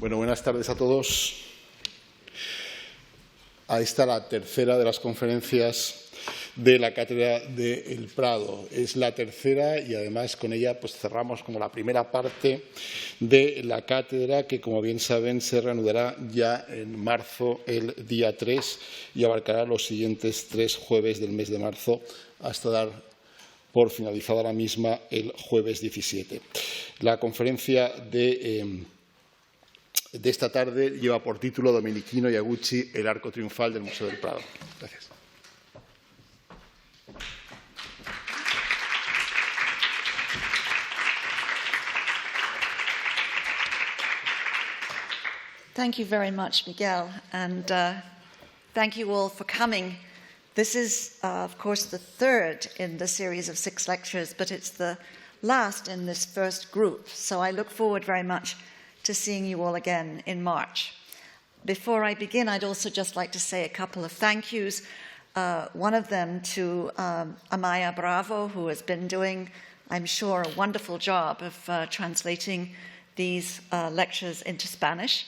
Bueno, buenas tardes a todos. A esta la tercera de las conferencias de la Cátedra del Prado. Es la tercera y además con ella pues cerramos como la primera parte de la cátedra que, como bien saben, se reanudará ya en marzo, el día 3, y abarcará los siguientes 3 jueves del mes de marzo hasta dar por finalizada la misma el jueves 17. La conferencia de esta tarde lleva por título Domenichino y Agucchi, el Arco Triunfal del Museo del Prado. Gracias. Thank you very much, Miguel, and thank you all for coming. This is, of course, the third in the series of 6 lectures, but it's the last in this first group, so I look forward very much to seeing you all again in March. Before I begin, I'd also just like to say a couple of thank yous. One of them to Amaya Bravo, who has been doing, I'm sure, a wonderful job of translating these lectures into Spanish.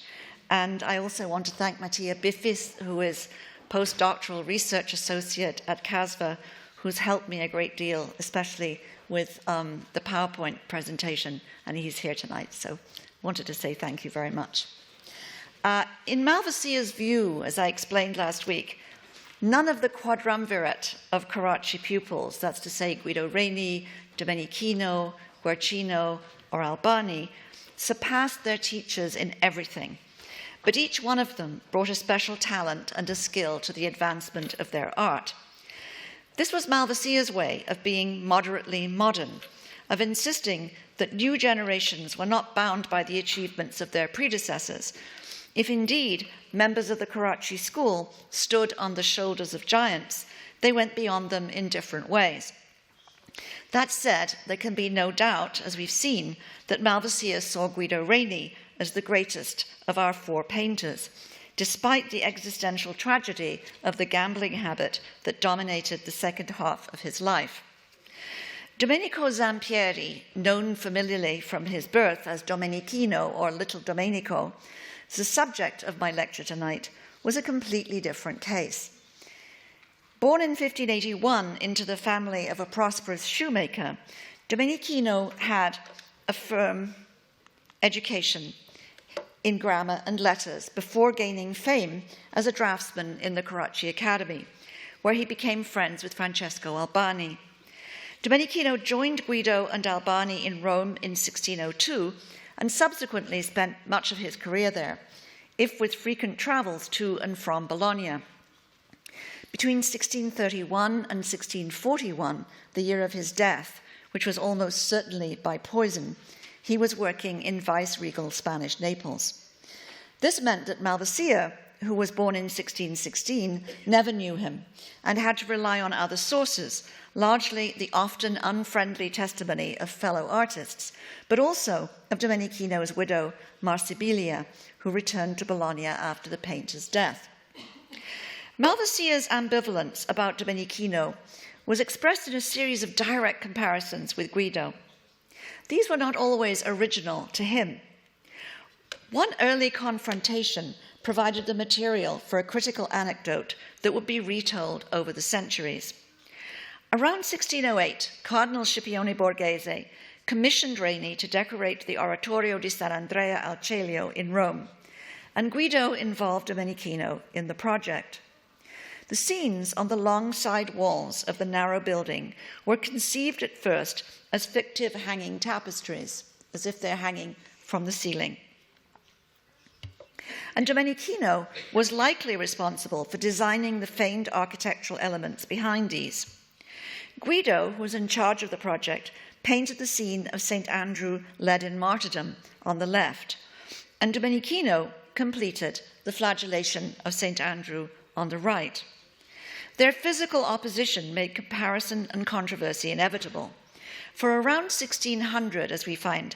And I also want to thank Mattia Biffis, who is postdoctoral research associate at CASVA, who's helped me a great deal, especially with the PowerPoint presentation, and he's here tonight, so wanted to say thank you very much. In Malvasia's view, as I explained last week, none of the quadrumvirate of Carracci pupils, that's to say Guido Reni, Domenichino, Guercino, or Albani, surpassed their teachers in everything. But each one of them brought a special talent and a skill to the advancement of their art. This was Malvasia's way of being moderately modern, of insisting that new generations were not bound by the achievements of their predecessors. If indeed members of the Carracci school stood on the shoulders of giants, they went beyond them in different ways. That said, there can be no doubt, as we've seen, that Malvasia saw Guido Reni as the greatest of our 4 painters, despite the existential tragedy of the gambling habit that dominated the second half of his life. Domenico Zampieri, known familiarly from his birth as Domenichino or Little Domenico, the subject of my lecture tonight, was a completely different case. Born in 1581 into the family of a prosperous shoemaker, Domenichino had a firm education in grammar and letters before gaining fame as a draftsman in the Carracci Academy, where he became friends with Francesco Albani. Domenichino joined Guido and Albani in Rome in 1602 and subsequently spent much of his career there, if with frequent travels to and from Bologna. Between 1631 and 1641, the year of his death, which was almost certainly by poison, he was working in vice-regal Spanish Naples. This meant that Malvasia, who was born in 1616, never knew him and had to rely on other sources, largely the often unfriendly testimony of fellow artists, but also of Domenichino's widow, Marsibilia, who returned to Bologna after the painter's death. Malvasia's ambivalence about Domenichino was expressed in a series of direct comparisons with Guido. These were not always original to him. One early confrontation provided the material for a critical anecdote that would be retold over the centuries. Around 1608, Cardinal Scipione Borghese commissioned Reni to decorate the Oratorio di San Andrea al Celio in Rome, and Guido involved Domenichino in the project. The scenes on the long side walls of the narrow building were conceived at first as fictive hanging tapestries, as if they're hanging from the ceiling. And Domenichino was likely responsible for designing the feigned architectural elements behind these. Guido, who was in charge of the project, painted the scene of St. Andrew led in martyrdom on the left, and Domenichino completed the flagellation of St. Andrew on the right. Their physical opposition made comparison and controversy inevitable. For around 1600, as we find,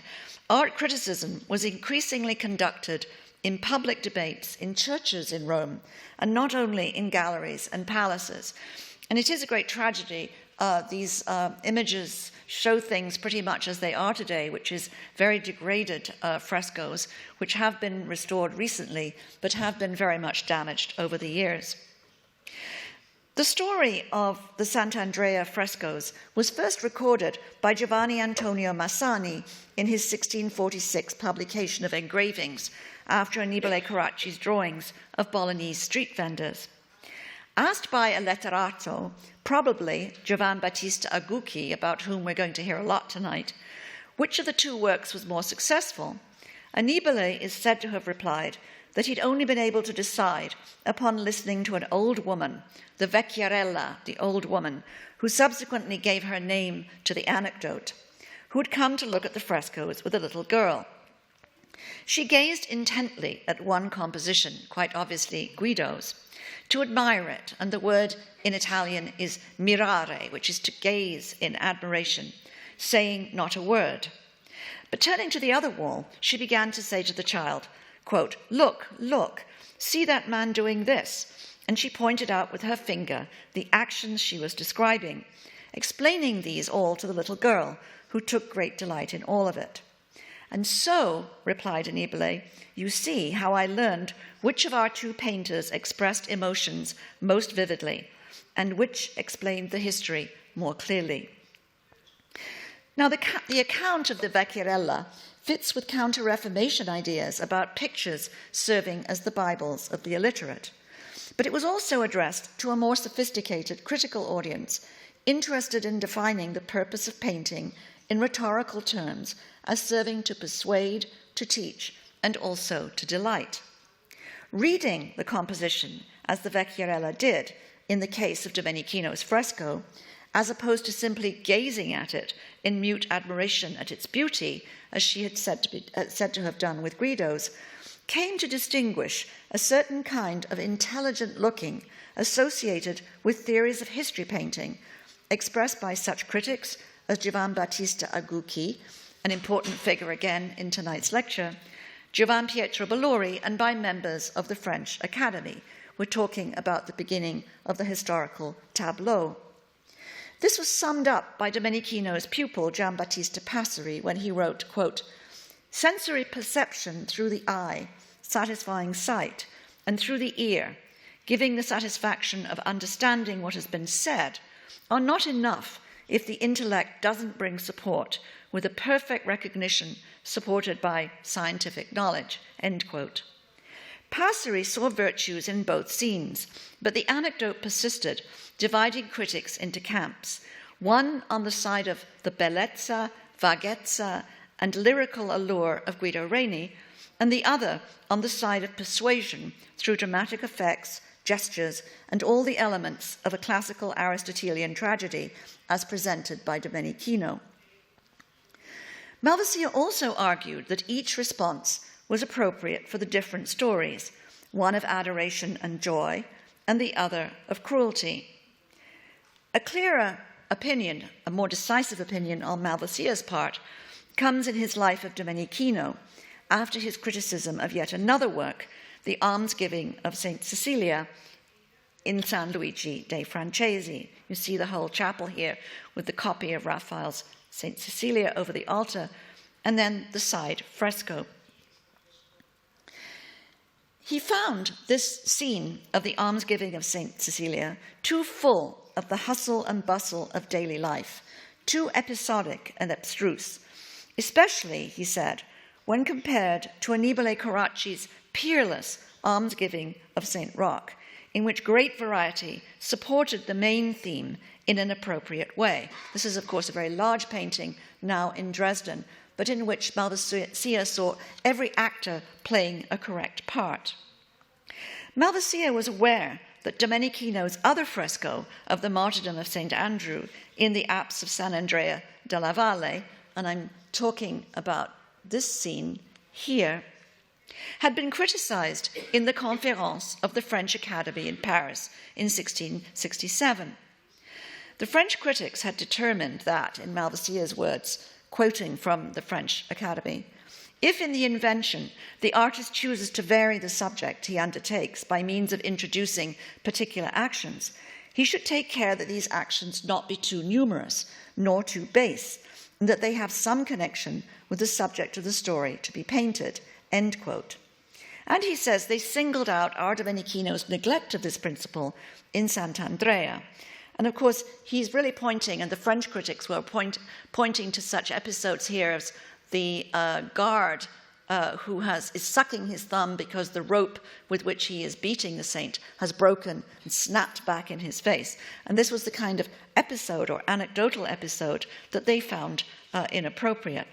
art criticism was increasingly conducted in public debates in churches in Rome, and not only in galleries and palaces. And it is a great tragedy these images show things pretty much as they are today, which is very degraded frescoes, which have been restored recently, but have been very much damaged over the years. The story of the Sant'Andrea frescoes was first recorded by Giovanni Antonio Massani in his 1646 publication of engravings after Annibale Carracci's drawings of Bolognese street vendors. Asked by a letterato, probably Giovan Battista Agucchi, about whom we're going to hear a lot tonight, which of the two works was more successful, Annibale is said to have replied that he'd only been able to decide upon listening to an old woman, the vecchierella, the old woman, who subsequently gave her name to the anecdote, who had come to look at the frescoes with a little girl. She gazed intently at one composition, quite obviously Guido's, to admire it, and the word in Italian is mirare, which is to gaze in admiration, saying not a word. But turning to the other wall, she began to say to the child, quote, "Look, look, see that man doing this," and she pointed out with her finger the actions she was describing, explaining these all to the little girl, who took great delight in all of it. "And so," replied Annibale, "you see how I learned which of our two painters expressed emotions most vividly, and which explained the history more clearly." Now, the account of the Vecchierella fits with Counter-Reformation ideas about pictures serving as the Bibles of the illiterate. But it was also addressed to a more sophisticated critical audience, interested in defining the purpose of painting in rhetorical terms as serving to persuade, to teach, and also to delight. Reading the composition, as the Vecchierella did in the case of Domenichino's fresco, as opposed to simply gazing at it in mute admiration at its beauty, as she had said to have done with Guido's, came to distinguish a certain kind of intelligent looking associated with theories of history painting, expressed by such critics as Giovan Battista Agucchi, an important figure again in tonight's lecture, Giovan Pietro Bellori, and by members of the French Academy. We're talking about the beginning of the historical tableau. This was summed up by Domenichino's pupil, Giambattista Passeri, when he wrote, quote, "Sensory perception through the eye, satisfying sight, and through the ear, giving the satisfaction of understanding what has been said, are not enough if the intellect doesn't bring support with a perfect recognition supported by scientific knowledge," end quote. Passeri saw virtues in both scenes, but the anecdote persisted, dividing critics into camps, one on the side of the bellezza, vaghezza, and lyrical allure of Guido Reni, and the other on the side of persuasion through dramatic effects, gestures, and all the elements of a classical Aristotelian tragedy as presented by Domenichino. Malvasia also argued that each response was appropriate for the different stories, one of adoration and joy, and the other of cruelty. A clearer opinion, a more decisive opinion on Malvasia's part, comes in his life of Domenichino, after his criticism of yet another work, the Almsgiving of St. Cecilia in San Luigi dei Francesi. You see the whole chapel here with the copy of Raphael's St. Cecilia over the altar, and then the side fresco. He found this scene of the Almsgiving of St. Cecilia too full of the hustle and bustle of daily life, too episodic and abstruse, especially, he said, when compared to Annibale Carracci's peerless Almsgiving of St. Roch, in which great variety supported the main theme in an appropriate way. This is, of course, a very large painting now in Dresden, but in which Malvasia saw every actor playing a correct part. Malvasia was aware that Domenichino's other fresco of the martyrdom of St. Andrew in the apse of San Andrea della Valle, and I'm talking about this scene here, had been criticized in the Conference of the French Academy in Paris in 1667. The French critics had determined that, in Malvasia's words, quoting from the French Academy, if in the invention the artist chooses to vary the subject he undertakes by means of introducing particular actions, he should take care that these actions not be too numerous, nor too base, and that they have some connection with the subject of the story to be painted, end quote. And he says they singled out our Domenichino's neglect of this principle in Sant'Andrea. And of course, he's really pointing, and the French critics were pointing to such episodes here as the guard who is sucking his thumb because the rope with which he is beating the saint has broken and snapped back in his face. And this was the kind of episode or anecdotal episode that they found inappropriate.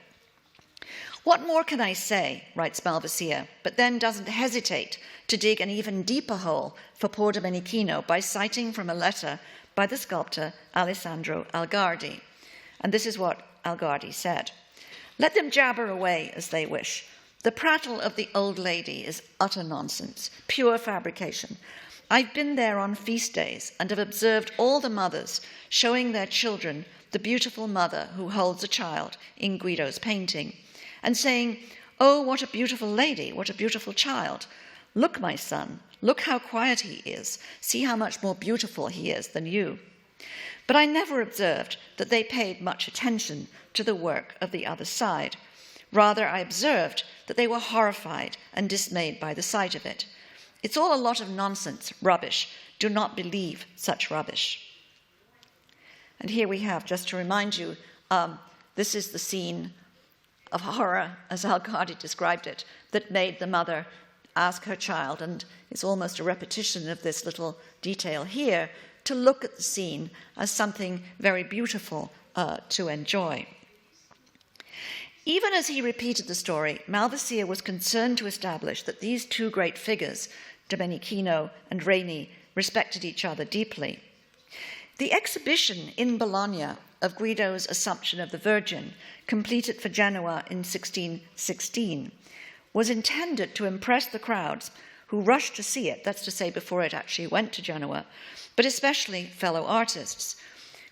What more can I say, writes Malvasia, but then doesn't hesitate to dig an even deeper hole for poor Domenichino by citing from a letter by the sculptor Alessandro Algardi. And this is what Algardi said: "Let them jabber away as they wish. The prattle of the old lady is utter nonsense, pure fabrication. I've been there on feast days and have observed all the mothers showing their children the beautiful mother who holds a child in Guido's painting, and saying, 'Oh, what a beautiful lady, what a beautiful child. Look, my son, look how quiet he is. See how much more beautiful he is than you.' But I never observed that they paid much attention to the work of the other side. Rather, I observed that they were horrified and dismayed by the sight of it. It's all a lot of nonsense, rubbish. Do not believe such rubbish." And here we have, just to remind you, this is the scene of horror, as Algardi described it, that made the mother ask her child, and it's almost a repetition of this little detail here, to look at the scene as something very beautiful to enjoy. Even as he repeated the story, Malvasia was concerned to establish that these two great figures, Domenichino and Reni, respected each other deeply. The exhibition in Bologna of Guido's Assumption of the Virgin, completed for Genoa in 1616, was intended to impress the crowds who rushed to see it, that's to say before it actually went to Genoa, but especially fellow artists.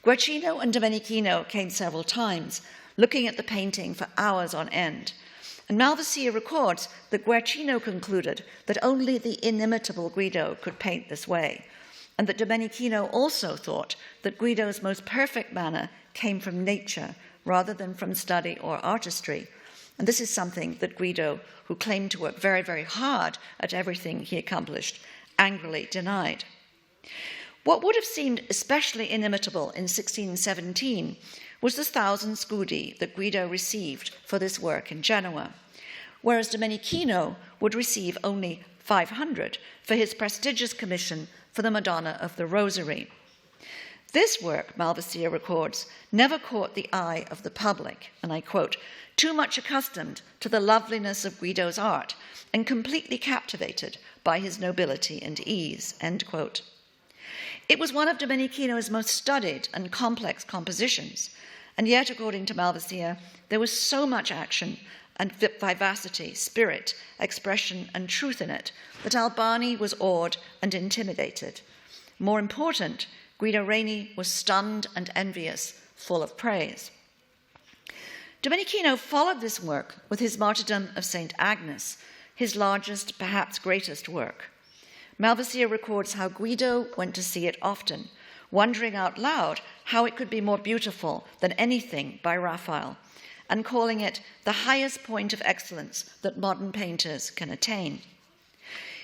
Guercino and Domenichino came several times, looking at the painting for hours on end. And Malvasia records that Guercino concluded that only the inimitable Guido could paint this way, and that Domenichino also thought that Guido's most perfect manner came from nature rather than from study or artistry. And this is something that Guido, who claimed to work very, very hard at everything he accomplished, angrily denied. What would have seemed especially inimitable in 1617 was the 1,000 scudi that Guido received for this work in Genoa, whereas Domenichino would receive only 500 for his prestigious commission for the Madonna of the Rosary. This work, Malvasia records, never caught the eye of the public, and I quote, "too much accustomed to the loveliness of Guido's art and completely captivated by his nobility and ease," end quote. It was one of Domenichino's most studied and complex compositions, and yet, according to Malvasia, there was so much action and vivacity, spirit, expression, and truth in it that Albani was awed and intimidated. More important, Guido Reni was stunned and envious, full of praise. Domenichino followed this work with his Martyrdom of St. Agnes, his largest, perhaps greatest work. Malvasia records how Guido went to see it often, wondering out loud how it could be more beautiful than anything by Raphael, and calling it the highest point of excellence that modern painters can attain.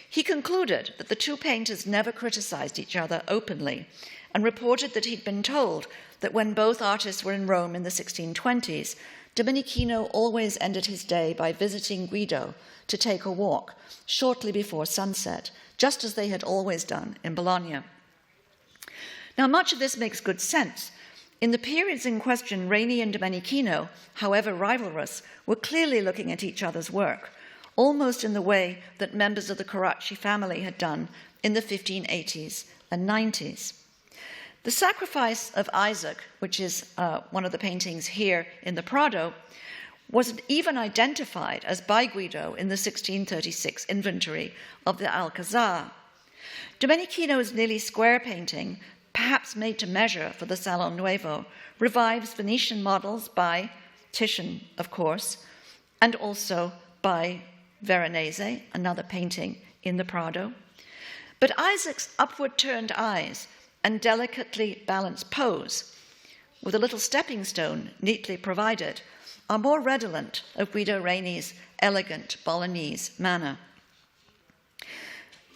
He concluded that the two painters never criticized each other openly, and reported that he'd been told that when both artists were in Rome in the 1620s, Domenichino always ended his day by visiting Guido to take a walk shortly before sunset, just as they had always done in Bologna. Now, much of this makes good sense. In the periods in question, Reni and Domenichino, however rivalrous, were clearly looking at each other's work, almost in the way that members of the Carracci family had done in the 1580s and 90s. The Sacrifice of Isaac, which is one of the paintings here in the Prado, was even identified as by Guido in the 1636 inventory of the Alcazar. Domenichino's nearly square painting, perhaps made to measure for the Salon Nuevo, revives Venetian models by Titian, of course, and also by Veronese, another painting in the Prado. But Isaac's upward-turned eyes and delicately balanced pose, with a little stepping stone neatly provided, are more redolent of Guido Reni's elegant Bolognese manner.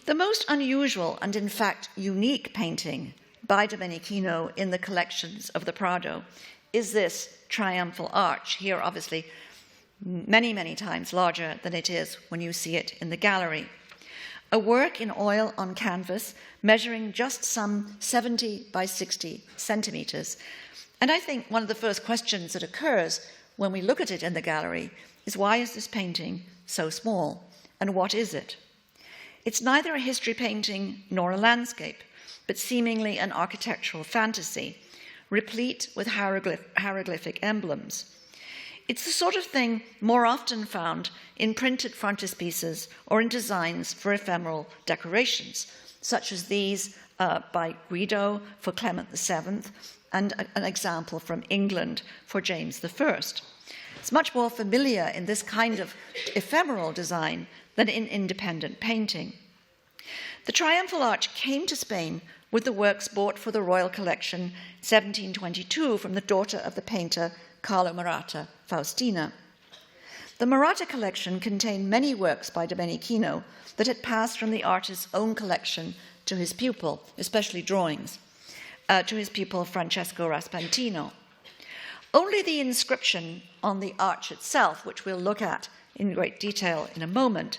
The most unusual and, in fact, unique painting by Domenichino in the collections of the Prado is this triumphal arch, here obviously many, many times larger than it is when you see it in the gallery. A work in oil on canvas measuring just some 70 by 60 centimeters. And I think one of the first questions that occurs when we look at it in the gallery is, why is this painting so small, and what is it? It's neither a history painting nor a landscape, but seemingly an architectural fantasy, replete with hieroglyphic emblems. It's the sort of thing more often found in printed frontispieces or in designs for ephemeral decorations, such as these by Guido for Clement VII, and an example from England for James I. It's much more familiar in this kind of ephemeral design than in independent painting. The triumphal arch came to Spain with the works bought for the royal collection in 1722 from the daughter of the painter Carlo Maratta, Faustina. The Maratta collection contained many works by Domenichino that had passed from the artist's own collection to his pupil, especially drawings, to his pupil Francesco Raspantino. Only the inscription on the arch itself, which we'll look at in great detail in a moment,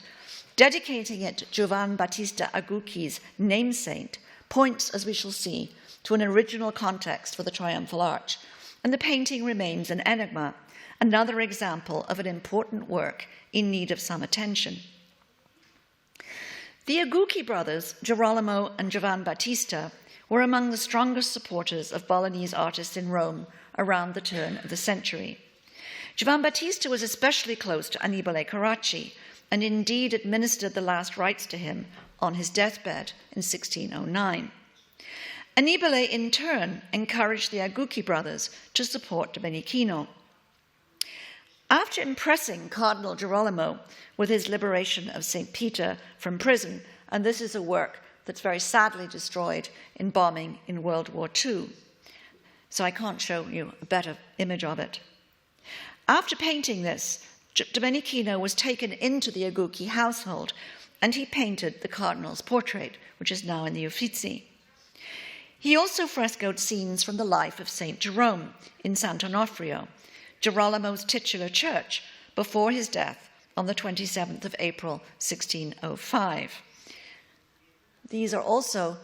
dedicating it to Giovan Battista Agucchi's namesake, points, as we shall see, to an original context for the triumphal arch, and the painting remains an enigma, another example of an important work in need of some attention. The Agucchi brothers, Girolamo and Giovan Battista, were among the strongest supporters of Bolognese artists in Rome around the turn of the century. Giovan Battista was especially close to Annibale Carracci, and indeed administered the last rites to him on his deathbed in 1609. Annibale, in turn, encouraged the Agucchi brothers to support Domenichino. After impressing Cardinal Girolamo with his liberation of St. Peter from prison, and this is a work that's very sadly destroyed in bombing in World War II, so I can't show you a better image of it. After painting this, Domenichino was taken into the Agucchi household, and he painted the cardinal's portrait, which is now in the Uffizi. He also frescoed scenes from the life of St. Jerome in Sant'Onofrio, Girolamo's titular church, before his death on the 27th of April, 1605. These are also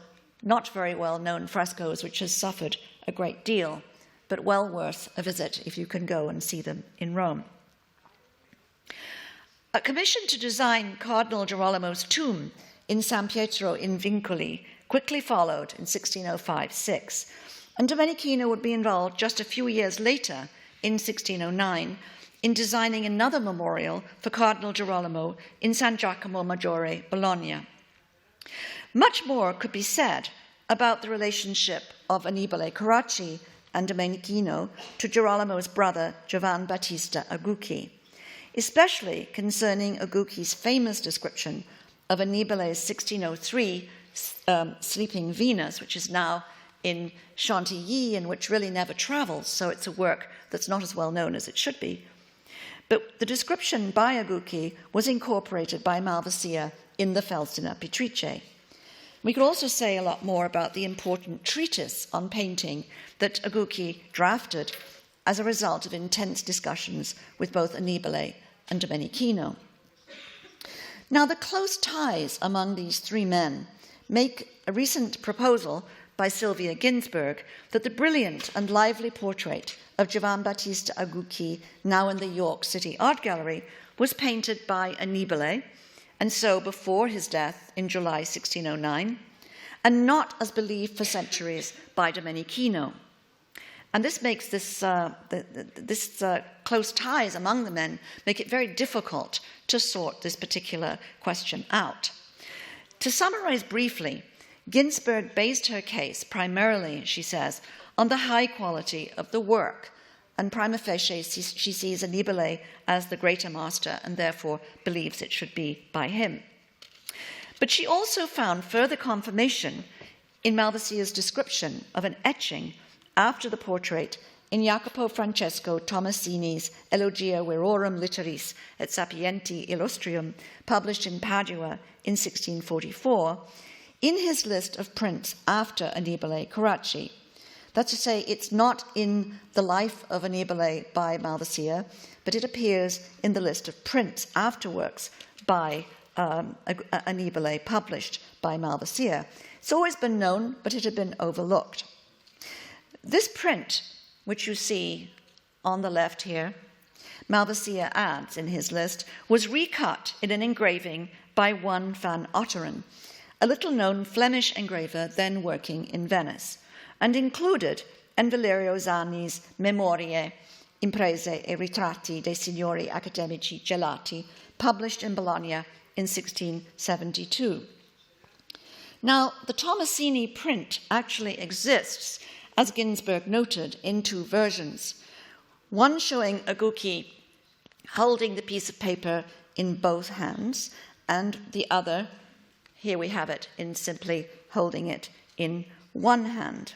not very well-known frescoes, which has suffered a great deal, but well worth a visit if you can go and see them in Rome. A commission to design Cardinal Girolamo's tomb in San Pietro in Vincoli quickly followed in 1605-6, and Domenichino would be involved just a few years later, in 1609, in designing another memorial for Cardinal Girolamo in San Giacomo Maggiore, Bologna. Much more could be said about the relationship of Annibale Carracci and Domenichino to Girolamo's brother, Giovan Battista Agucchi, especially concerning Agucchi's famous description of Annibale's 1603 Sleeping Venus, which is now in Chantilly and which really never travels, so it's a work that's not as well known as it should be. But the description by Agucchi was incorporated by Malvasia in the Felsina Pittrice. We could also say a lot more about the important treatise on painting that Agucchi drafted as a result of intense discussions with both Annibale and Domenichino. Now, the close ties among these three men make a recent proposal by Sylvia Ginsberg that the brilliant and lively portrait of Giovan Battista Agucchi, now in the York City Art Gallery, was painted by Annibale, and so before his death in July 1609, and not, as believed for centuries, by Domenichino. And this makes close ties among the men make it very difficult to sort this particular question out. To summarize briefly, Ginsberg based her case primarily, she says, on the high quality of the work, and prima facie she sees Annibale as the greater master and therefore believes it should be by him. But she also found further confirmation in Malvasia's description of an etching after the portrait in Jacopo Francesco Tomasini's Elogia Virorum Litteris et Sapienti Illustrium, published in Padua in 1644, in his list of prints after Annibale Carracci. That's to say, it's not in the life of Annibale by Malvasia, but it appears in the list of prints after works by Annibale published by Malvasia. It's always been known, but it had been overlooked. This print, which you see on the left here, Malvasia adds in his list, was recut in an engraving by one Van Otteren, a little-known Flemish engraver then working in Venice, and included in Valerio Zanni's Memorie, Imprese e Ritratti dei Signori Accademici Gelati, published in Bologna in 1672. Now, the Tomasini print actually exists, as Ginsberg noted, in two versions, one showing Agucchi holding the piece of paper in both hands, and the other, here we have it, in simply holding it in one hand.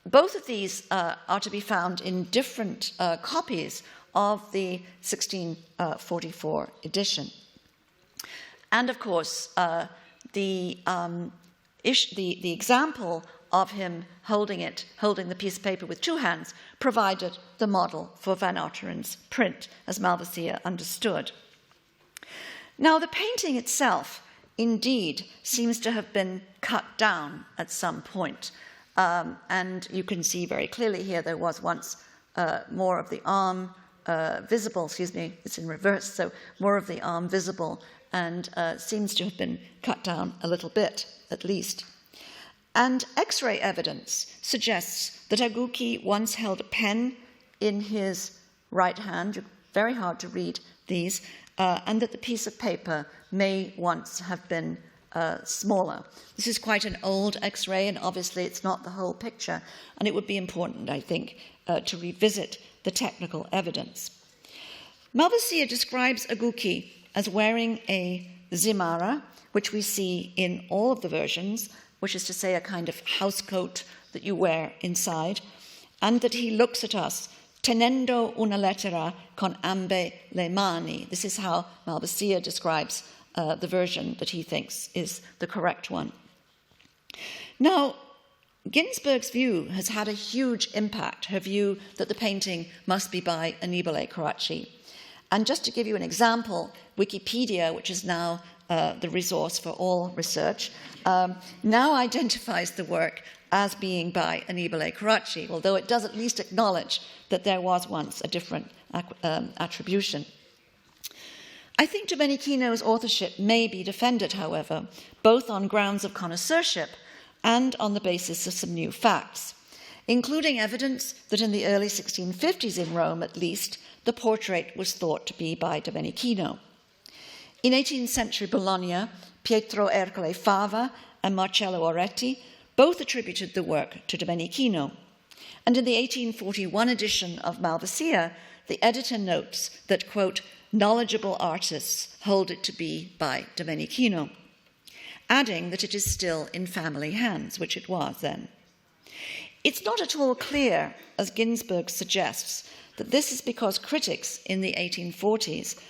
Both of these are to be found in different copies of the 1644 edition. And of course, the example of him holding the piece of paper with two hands, provided the model for Van Otteren's print, as Malvasia understood. Now, the painting itself, indeed, seems to have been cut down at some point. And you can see very clearly here there was once more of the arm visible, it's in reverse, so more of the arm visible, and seems to have been cut down a little bit, at least. And X-ray evidence suggests that Agucchi once held a pen in his right hand, very hard to read these, and that the piece of paper may once have been smaller. This is quite an old X-ray, and obviously it's not the whole picture, and it would be important, I think, to revisit the technical evidence. Malvasia describes Agucchi as wearing a zimara, which we see in all of the versions, which is to say a kind of housecoat that you wear inside, and that he looks at us tenendo una lettera con ambe le mani. This is how Malvasia describes the version that he thinks is the correct one. Now, Ginsberg's view has had a huge impact, her view that the painting must be by Annibale Carracci. And just to give you an example, Wikipedia, which is now the resource for all research, now identifies the work as being by Annibale Carracci, although it does at least acknowledge that there was once a different attribution. I think Domenichino's authorship may be defended, however, both on grounds of connoisseurship and on the basis of some new facts, including evidence that in the early 1650s in Rome, at least, the portrait was thought to be by Domenichino. In 18th century Bologna, Pietro Ercole Fava and Marcello Oretti both attributed the work to Domenichino. And in the 1841 edition of Malvasia, the editor notes that, quote, knowledgeable artists hold it to be by Domenichino, adding that it is still in family hands, which it was then. It's not at all clear, as Ginsberg suggests, that this is because critics in the 1840s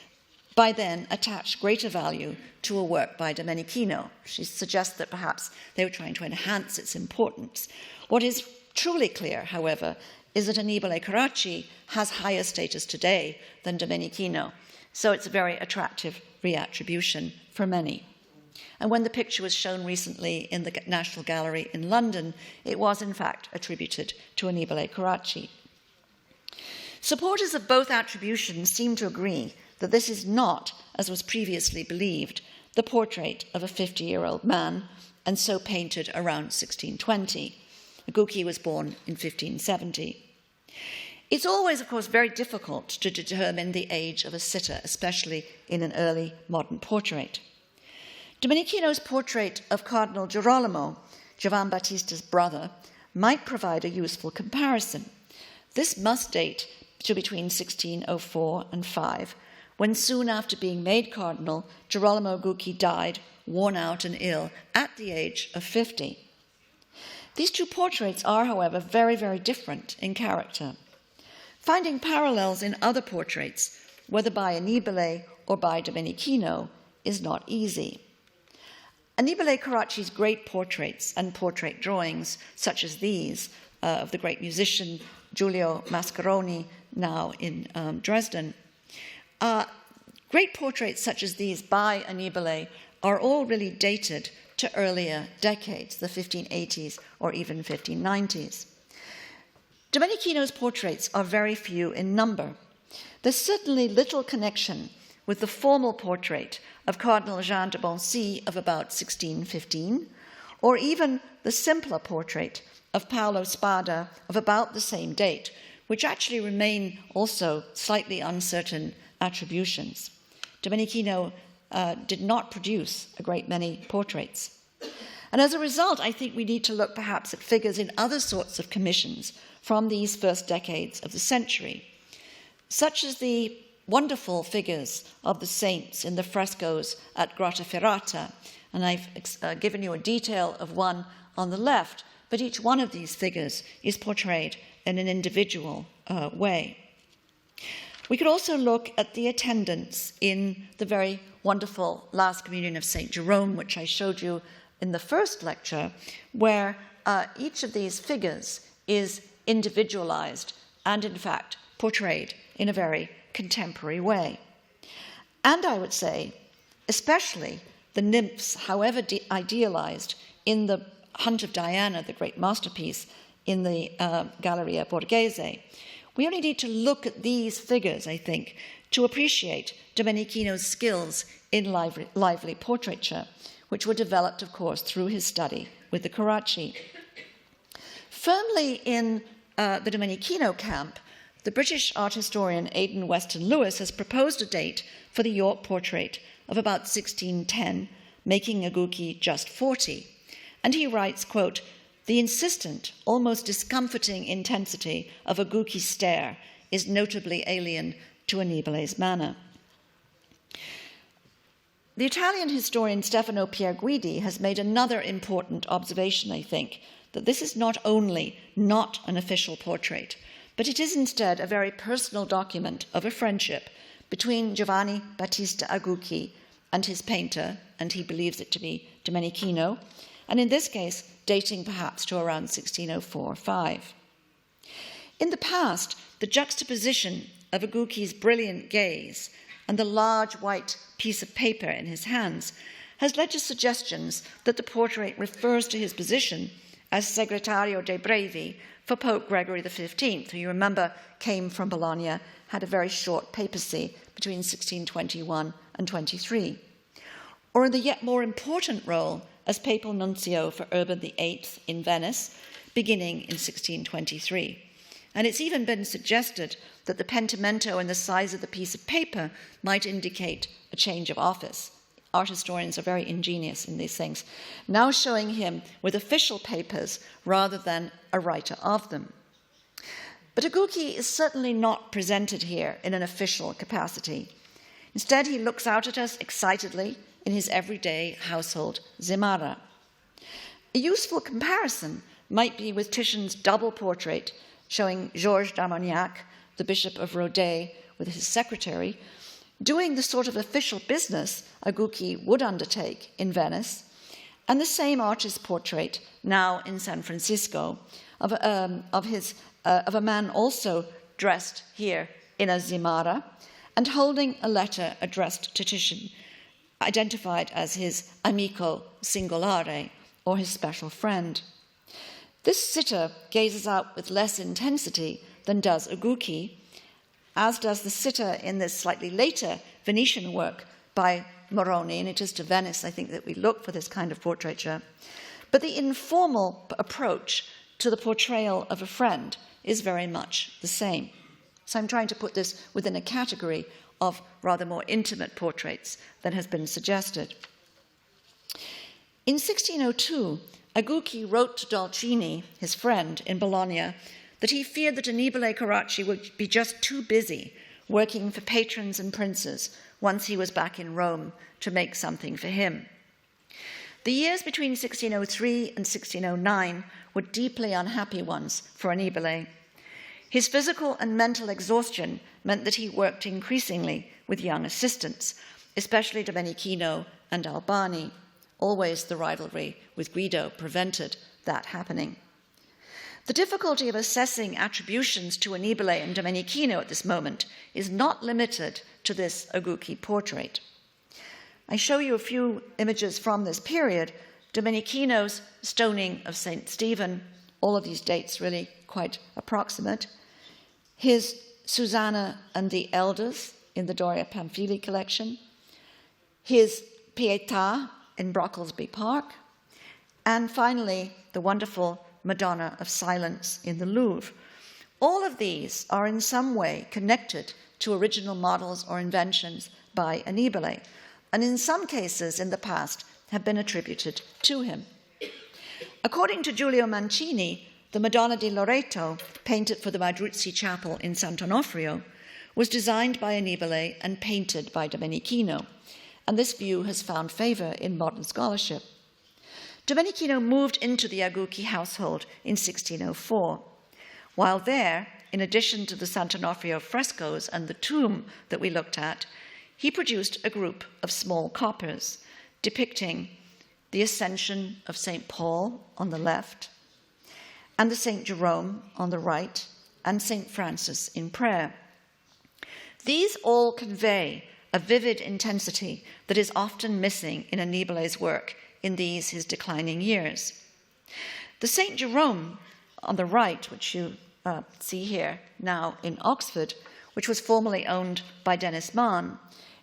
by then attached greater value to a work by Domenichino. She suggests that perhaps they were trying to enhance its importance. What is truly clear, however, is that Annibale Carracci has higher status today than Domenichino, so it's a very attractive reattribution for many. And when the picture was shown recently in the National Gallery in London, it was in fact attributed to Annibale Carracci. Supporters of both attributions seem to agree that this is not, as was previously believed, the portrait of a 50-year-old man, and so painted around 1620. Agucchi was born in 1570. It's always, of course, very difficult to determine the age of a sitter, especially in an early modern portrait. Domenichino's portrait of Cardinal Girolamo, Giovan Battista's brother, might provide a useful comparison. This must date to between 1604 and 5, when soon after being made cardinal, Girolamo Agucchi died, worn out and ill, at the age of 50. These two portraits are, however, very, very different in character. Finding parallels in other portraits, whether by Annibale or by Domenichino, is not easy. Annibale Carracci's great portraits and portrait drawings, such as these of the great musician Giulio Mascheroni, now in Dresden, great portraits such as these by Annibale are all really dated to earlier decades, the 1580s or even 1590s. Domenichino's portraits are very few in number. There's certainly little connection with the formal portrait of Cardinal Jean de Boncy of about 1615, or even the simpler portrait of Paolo Spada of about the same date, which actually remain also slightly uncertain attributions. Domenichino did not produce a great many portraits. And as a result, I think we need to look perhaps at figures in other sorts of commissions from these first decades of the century, such as the wonderful figures of the saints in the frescoes at Grottaferrata. And I've given you a detail of one on the left, but each one of these figures is portrayed in an individual way. We could also look at the attendants in the very wonderful Last Communion of St. Jerome, which I showed you in the first lecture, where each of these figures is individualized and, in fact, portrayed in a very contemporary way. And I would say, especially the nymphs, however idealized in the Hunt of Diana, the great masterpiece in the Galleria Borghese, we only need to look at these figures, I think, to appreciate Domenichino's skills in lively portraiture, which were developed, of course, through his study with the Carracci. Firmly in the Domenichino camp, the British art historian Aidan Weston Lewis has proposed a date for the York portrait of about 1610, making Agucchi just 40. And he writes, quote, "The insistent, almost discomforting intensity of Agucchi's stare is notably alien to Annibale's manner." The Italian historian Stefano Pierguidi has made another important observation, I think, that this is not only not an official portrait, but it is instead a very personal document of a friendship between Giovanni Battista Agucchi and his painter, and he believes it to be Domenichino, and in this case, dating perhaps to around 1604-5. In the past, the juxtaposition of Agucchi's brilliant gaze and the large white piece of paper in his hands has led to suggestions that the portrait refers to his position as Segretario dei Brevi for Pope Gregory XV, who you remember came from Bologna, had a very short papacy between 1621 and 23. Or in the yet more important role as papal nuncio for Urban VIII in Venice, beginning in 1623. And it's even been suggested that the pentimento and the size of the piece of paper might indicate a change of office. Art historians are very ingenious in these things, now showing him with official papers rather than a writer of them. But Agucchi is certainly not presented here in an official capacity. Instead, he looks out at us excitedly in his everyday household zimarra. A useful comparison might be with Titian's double portrait showing Georges d'Armagnac, the Bishop of Rodez, with his secretary, doing the sort of official business Agucchi would undertake in Venice, and the same artist's portrait, now in San Francisco, of a man also dressed here in a zimarra and holding a letter addressed to Titian, identified as his amico singolare, or his special friend. This sitter gazes out with less intensity than does Agucchi, as does the sitter in this slightly later Venetian work by Moroni, and it is to Venice, I think, that we look for this kind of portraiture. But the informal approach to the portrayal of a friend is very much the same. So I'm trying to put this within a category of rather more intimate portraits than has been suggested. In 1602, Agucchi wrote to Dolcini, his friend in Bologna, that he feared that Annibale Carracci would be just too busy working for patrons and princes once he was back in Rome to make something for him. The years between 1603 and 1609 were deeply unhappy ones for Annibale. His physical and mental exhaustion meant that he worked increasingly with young assistants, especially Domenichino and Albani. Always the rivalry with Guido prevented that happening. The difficulty of assessing attributions to Annibale and Domenichino at this moment is not limited to this Agucchi portrait. I show you a few images from this period. Domenichino's stoning of St. Stephen, all of these dates really quite approximate. His Susanna and the Elders in the Doria Pamphili collection. His Pietà in Brocklesby Park. And finally, the wonderful Madonna of Silence in the Louvre. All of these are in some way connected to original models or inventions by Annibale, and in some cases in the past have been attributed to him. According to Giulio Mancini, the Madonna Di Loreto, painted for the Madruzzi Chapel in Sant'Onofrio, was designed by Annibale and painted by Domenichino, and this view has found favor in modern scholarship. Domenichino moved into the Agucchi household in 1604. While there, in addition to the Sant'Onofrio frescoes and the tomb that we looked at, he produced a group of small coppers depicting the Ascension of St. Paul on the left, and the St. Jerome on the right, and St. Francis in prayer. These all convey a vivid intensity that is often missing in Annibale's work in these his declining years. The St. Jerome on the right, which you see here now in Oxford, which was formerly owned by Denis Mann,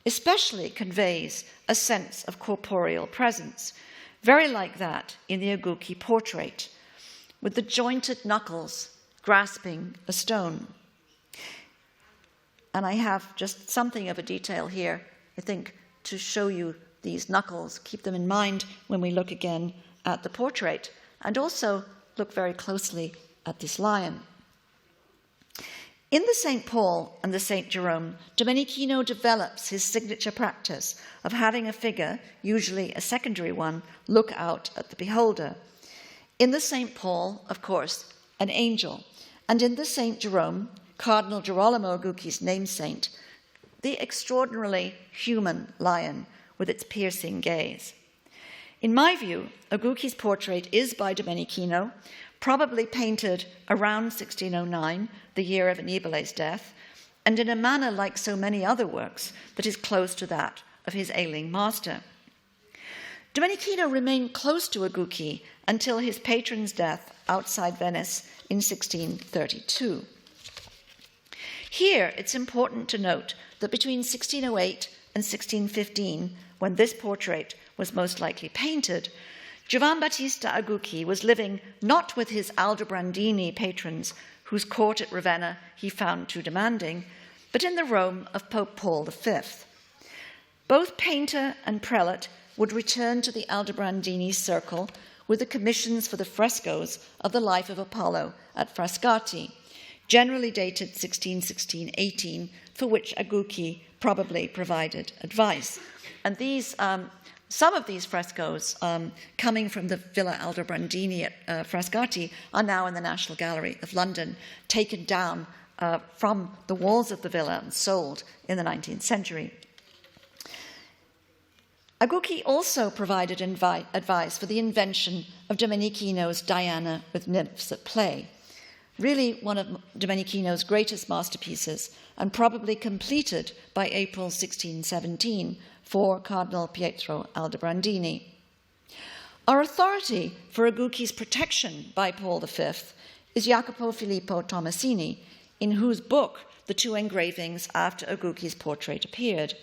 especially conveys a sense of corporeal presence, very like that in the Agucchi portrait, with the jointed knuckles grasping a stone. And I have just something of a detail here, I think, to show you these knuckles. Keep them in mind when we look again at the portrait, and also look very closely at this lion. In the St. Paul and the St. Jerome, Domenichino develops his signature practice of having a figure, usually a secondary one, look out at the beholder. In the St. Paul, of course, an angel, and in the St. Jerome, Cardinal Girolamo Agucchi's namesaint, the extraordinarily human lion with its piercing gaze. In my view, Agucchi's portrait is by Domenichino, probably painted around 1609, the year of Annibale's death, and in a manner like so many other works that is close to that of his ailing master. Domenichino remained close to Agucchi until his patron's death outside Venice in 1632. Here, it's important to note that between 1608 and 1615, when this portrait was most likely painted, Giovan Battista Agucchi was living not with his Aldobrandini patrons, whose court at Ravenna he found too demanding, but in the Rome of Pope Paul V. Both painter and prelate would return to the Aldobrandini circle with the commissions for the frescoes of the life of Apollo at Frascati, generally dated 1616-18, for which Agucchi probably provided advice. And these, some of these frescoes coming from the Villa Aldobrandini at Frascati are now in the National Gallery of London, taken down from the walls of the villa and sold in the 19th century. Agucchi also provided advice for the invention of Domenichino's Diana with nymphs at play, really one of Domenichino's greatest masterpieces, and probably completed by April 1617 for Cardinal Pietro Aldobrandini. Our authority for Agucchi's protection by Paul V is Jacopo Filippo Tomasini, in whose book the two engravings after Agucchi's portrait appeared.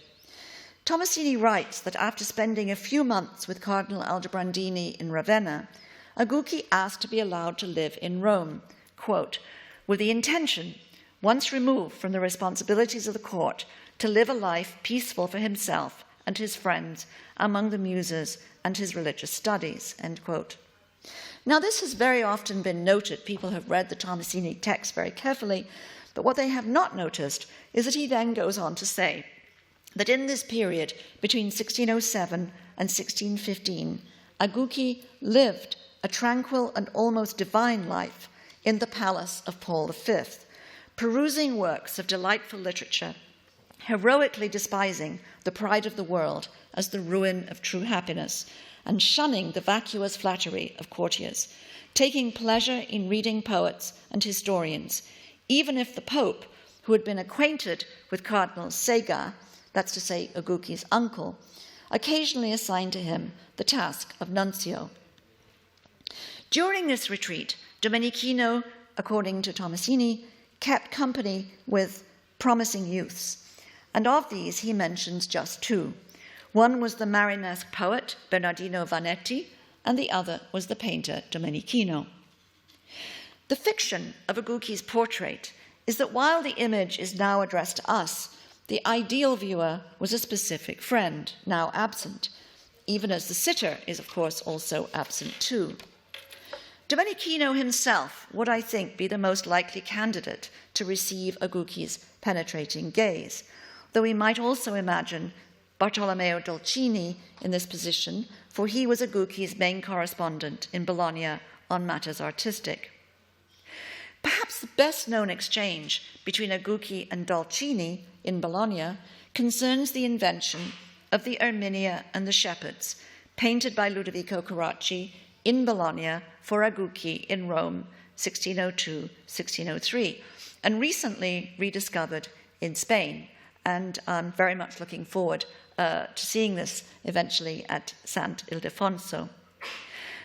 Tomasini writes that after spending a few months with Cardinal Aldobrandini in Ravenna, Agucchi asked to be allowed to live in Rome, quote, with the intention, once removed from the responsibilities of the court, to live a life peaceful for himself and his friends among the muses and his religious studies, end quote. Now, this has very often been noted. People have read the Tomasini text very carefully, but what they have not noticed is that he then goes on to say that in this period between 1607 and 1615, Agucchi lived a tranquil and almost divine life in the palace of Paul V, perusing works of delightful literature, heroically despising the pride of the world as the ruin of true happiness, and shunning the vacuous flattery of courtiers, taking pleasure in reading poets and historians, even if the Pope, who had been acquainted with Cardinal Sega, that's to say Agucchi's uncle, occasionally assigned to him the task of nuncio. During this retreat, Domenichino, according to Tomasini, kept company with promising youths, and of these he mentions just two. One was the Marinesque poet Bernardino Vanetti, and the other was the painter Domenichino. The fiction of Agucchi's portrait is that while the image is now addressed to us, the ideal viewer was a specific friend, now absent, even as the sitter is, of course, also absent too. Domenichino himself would, I think, be the most likely candidate to receive Agucchi's penetrating gaze, though we might also imagine Bartolomeo Dolcini in this position, for he was Agucchi's main correspondent in Bologna on matters artistic. Perhaps the best-known exchange between Agucchi and Dolcini in Bologna concerns the invention of the Erminia and the Shepherds, painted by Ludovico Carracci in Bologna for Agucchi in Rome, 1602-1603, and recently rediscovered in Spain. And I'm very much looking forward to seeing this eventually at Sant Ildefonso.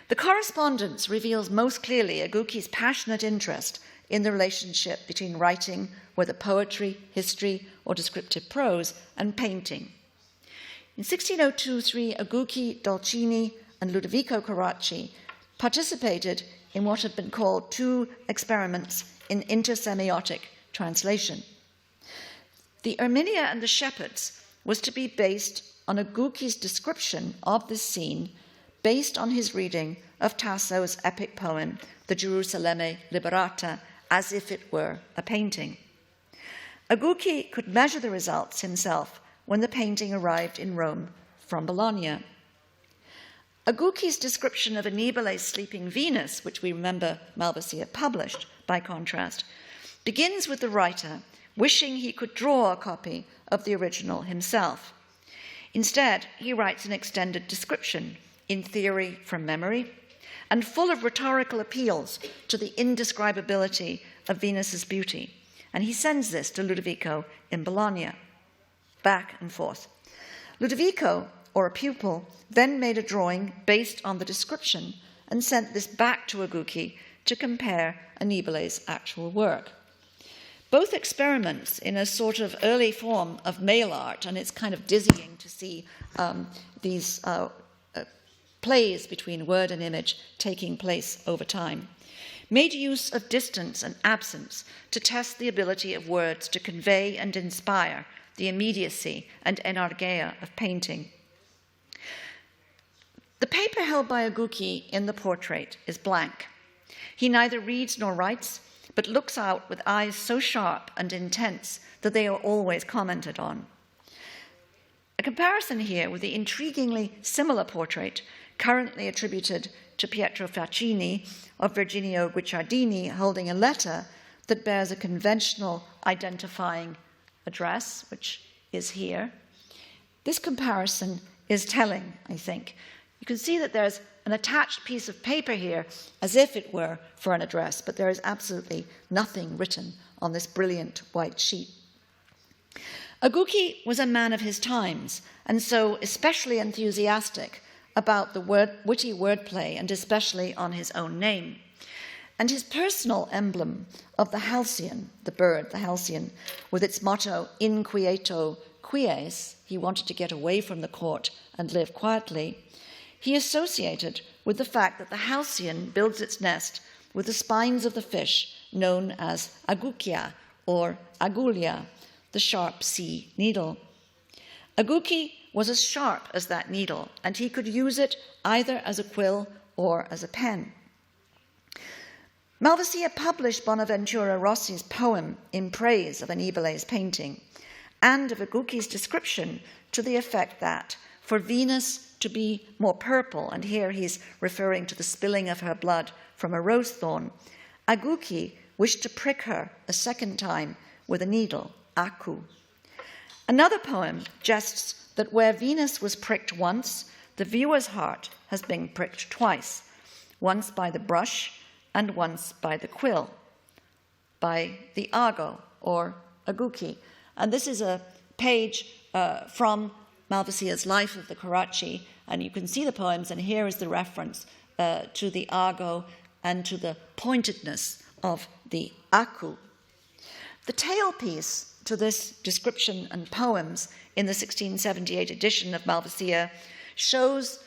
The correspondence reveals most clearly Agucchi's passionate interest in the relationship between writing, whether poetry, history, or descriptive prose, and painting. In 1602-3, Agucchi, Dolcini, and Ludovico Carracci participated in what have been called two experiments in intersemiotic translation. The Erminia and the Shepherds was to be based on Agucchi's description of this scene, based on his reading of Tasso's epic poem, the Gerusalemme Liberata, as if it were a painting. Agucchi could measure the results himself when the painting arrived in Rome from Bologna. Agucchi's description of Annibalé's sleeping Venus, which we remember Malvasia published, by contrast, begins with the writer wishing he could draw a copy of the original himself. Instead, he writes an extended description, in theory from memory, and full of rhetorical appeals to the indescribability of Venus's beauty. And he sends this to Ludovico in Bologna, back and forth. Ludovico, or a pupil, then made a drawing based on the description and sent this back to Agucchi to compare Annibalé's actual work. Both experiments in a sort of early form of mail art, and it's kind of dizzying to see these plays between word and image taking place over time, made use of distance and absence to test the ability of words to convey and inspire the immediacy and energeia of painting. The paper held by Agucchi in the portrait is blank. He neither reads nor writes, but looks out with eyes so sharp and intense that they are always commented on. A comparison here with the intriguingly similar portrait currently attributed to Pietro Facchini of Virginio Guicciardini holding a letter that bears a conventional identifying address, which is here. This comparison is telling, I think. You can see that there's an attached piece of paper here as if it were for an address, but there is absolutely nothing written on this brilliant white sheet. Agucchi was a man of his times, and so especially enthusiastic about the witty wordplay, and especially on his own name. And his personal emblem of the halcyon, the bird, the halcyon, with its motto, inquieto quies, he wanted to get away from the court and live quietly, he associated with the fact that the halcyon builds its nest with the spines of the fish known as agucchia or aguglia, the sharp sea needle. Agucchi was as sharp as that needle, and he could use it either as a quill or as a pen. Malvasia published Bonaventura Rossi's poem in praise of Annibalé's painting and of Agucchi's description to the effect that, for Venus to be more purple, and here he's referring to the spilling of her blood from a rose thorn, Agucchi wished to prick her a second time with a needle, aku. Another poem jests that where Venus was pricked once, the viewer's heart has been pricked twice, once by the brush and once by the quill, by the Argo or Agucchi. And this is a page from Malvasia's Life of the Carracci, and you can see the poems, and here is the reference to the Argo and to the pointedness of the aku. The tailpiece to this description and poems in the 1678 edition of Malvasia shows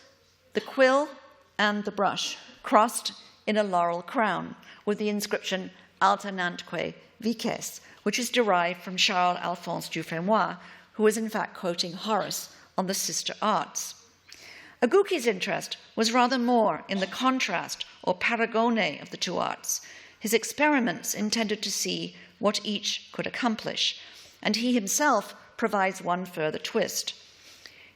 the quill and the brush crossed in a laurel crown with the inscription alternantque vices, which is derived from Charles Alphonse Dufresnoy, who is in fact quoting Horace on the sister arts. Agucchi's interest was rather more in the contrast or paragone of the two arts, his experiments intended to see what each could accomplish, and he himself provides one further twist.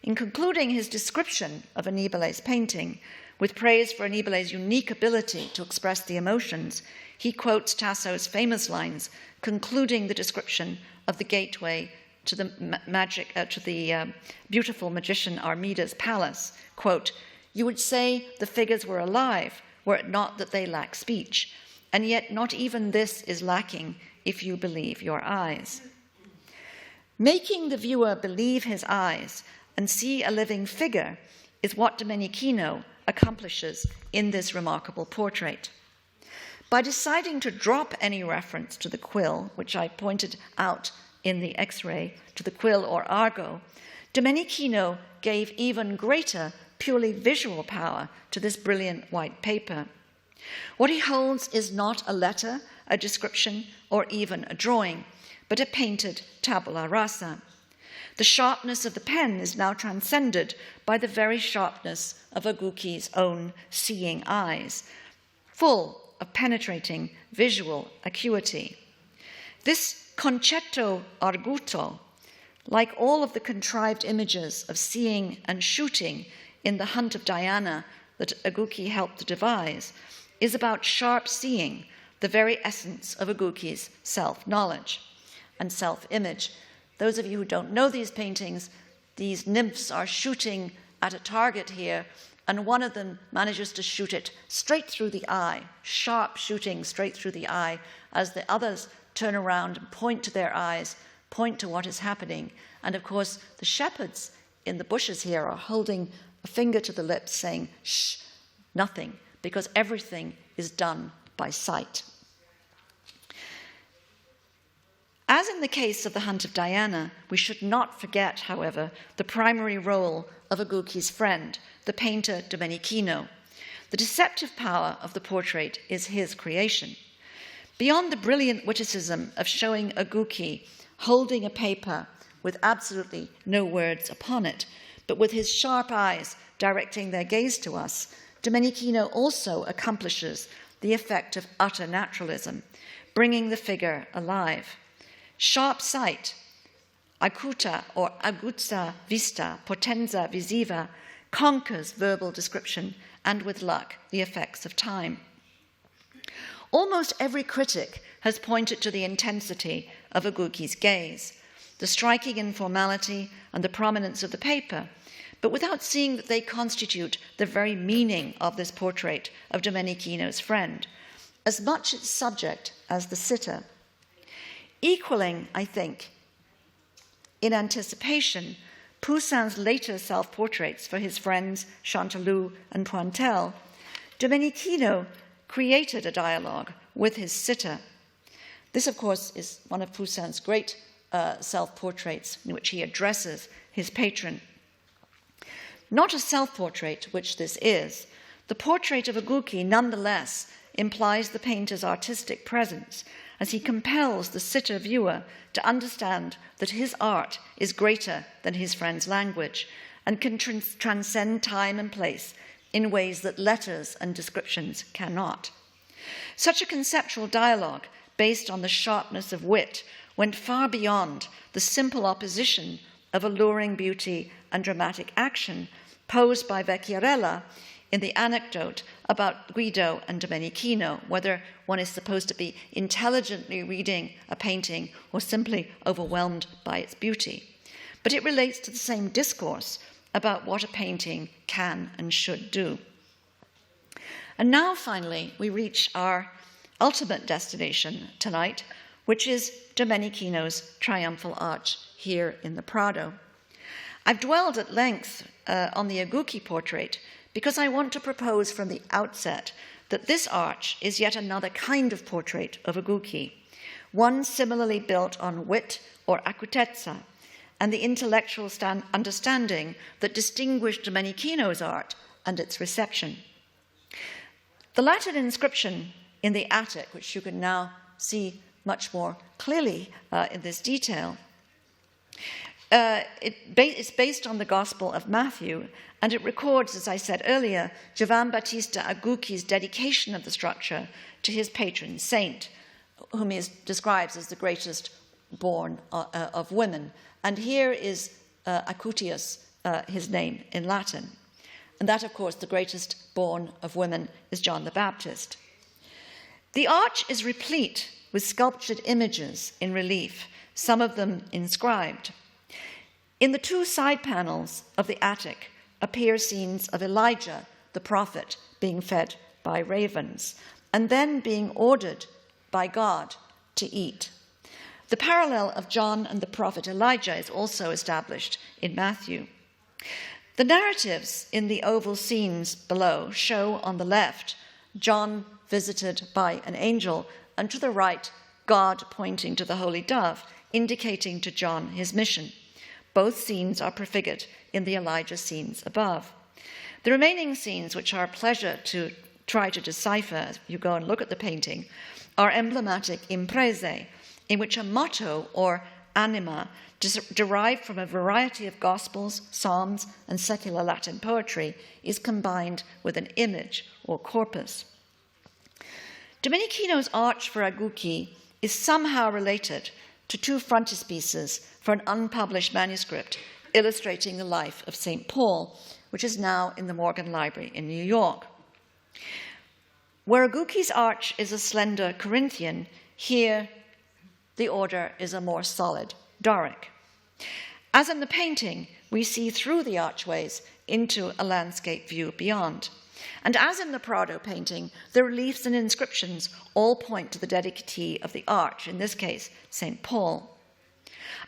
In concluding his description of Annibale's painting, with praise for Annibale's unique ability to express the emotions, he quotes Tasso's famous lines, concluding the description of the gateway to the beautiful magician Armida's palace. Quote, "You would say the figures were alive, were it not that they lack speech, and yet not even this is lacking if you believe your eyes." Making the viewer believe his eyes and see a living figure is what Domenichino accomplishes in this remarkable portrait. By deciding to drop any reference to the quill, which I pointed out in the X-ray, to the quill or Argo, Domenichino gave even greater purely visual power to this brilliant white paper. What he holds is not a letter, a description, or even a drawing, but a painted tabula rasa. The sharpness of the pen is now transcended by the very sharpness of Agucchi's own seeing eyes, full of penetrating visual acuity. This concetto arguto, like all of the contrived images of seeing and shooting in The Hunt of Diana that Agucchi helped to devise, is about sharp seeing, the very essence of Agucchi's self-knowledge and self-image. Those of you who don't know these paintings, these nymphs are shooting at a target here, and one of them manages to shoot it straight through the eye, sharp shooting straight through the eye, as the others turn around and point to their eyes, point to what is happening. And of course, the shepherds in the bushes here are holding a finger to the lips saying, shh, nothing, because everything is done by sight. As in the case of The Hunt of Diana, we should not forget, however, the primary role of Agucchi's friend, the painter Domenichino. The deceptive power of the portrait is his creation. Beyond the brilliant witticism of showing Agucchi holding a paper with absolutely no words upon it, but with his sharp eyes directing their gaze to us, Domenichino also accomplishes the effect of utter naturalism, bringing the figure alive. Sharp sight, acuta or aguzza vista, potenza visiva, conquers verbal description and, with luck, the effects of time. Almost every critic has pointed to the intensity of Agucchi's gaze, the striking informality and the prominence of the paper, but without seeing that they constitute the very meaning of this portrait of Domenichino's friend, as much its subject as the sitter. Equaling, I think, in anticipation, Poussin's later self-portraits for his friends Chanteloup and Pointel, Domenichino created a dialogue with his sitter. This, of course, is one of Poussin's great self-portraits in which he addresses his patron. Not a self-portrait, which this is, the portrait of Agucchi nonetheless implies the painter's artistic presence as he compels the sitter viewer to understand that his art is greater than his friend's language and can transcend time and place in ways that letters and descriptions cannot. Such a conceptual dialogue, based on the sharpness of wit, went far beyond the simple opposition of alluring beauty and dramatic action posed by Vecchiarella in the anecdote about Guido and Domenichino, whether one is supposed to be intelligently reading a painting or simply overwhelmed by its beauty. But it relates to the same discourse about what a painting can and should do. And now, finally, we reach our ultimate destination tonight, which is Domenichino's triumphal arch here in the Prado. I've dwelled at length on the Agucchi portrait because I want to propose from the outset that this arch is yet another kind of portrait of Agucchi, one similarly built on wit or acutezza, and the intellectual understanding that distinguished Domenichino's art and its reception. The Latin inscription in the attic, which you can now see much more clearly in this detail, it's based on the Gospel of Matthew, and it records, as I said earlier, Giovan Battista Agucchi's dedication of the structure to his patron saint, whom he describes as the greatest born of women. And here is Acutius, his name in Latin. And that, of course, the greatest born of women is John the Baptist. The arch is replete with sculptured images in relief, some of them inscribed. In the two side panels of the attic appear scenes of Elijah, the prophet, being fed by ravens, and then being ordered by God to eat. The parallel of John and the prophet Elijah is also established in Matthew. The narratives in the oval scenes below show on the left John visited by an angel, and to the right, God pointing to the holy dove, indicating to John his mission. Both scenes are prefigured in the Elijah scenes above. The remaining scenes, which are a pleasure to try to decipher as you go and look at the painting, are emblematic imprese, in which a motto or anima derived from a variety of gospels, psalms, and secular Latin poetry is combined with an image or corpus. Domenichino's arch for Agucchi is somehow related to two frontispieces for an unpublished manuscript illustrating the life of St. Paul, which is now in the Morgan Library in New York. Where Agucchi's arch is a slender Corinthian, here the order is a more solid Doric. As in the painting, we see through the archways into a landscape view beyond. And as in the Prado painting, the reliefs and inscriptions all point to the dedicatee of the arch, in this case, St. Paul.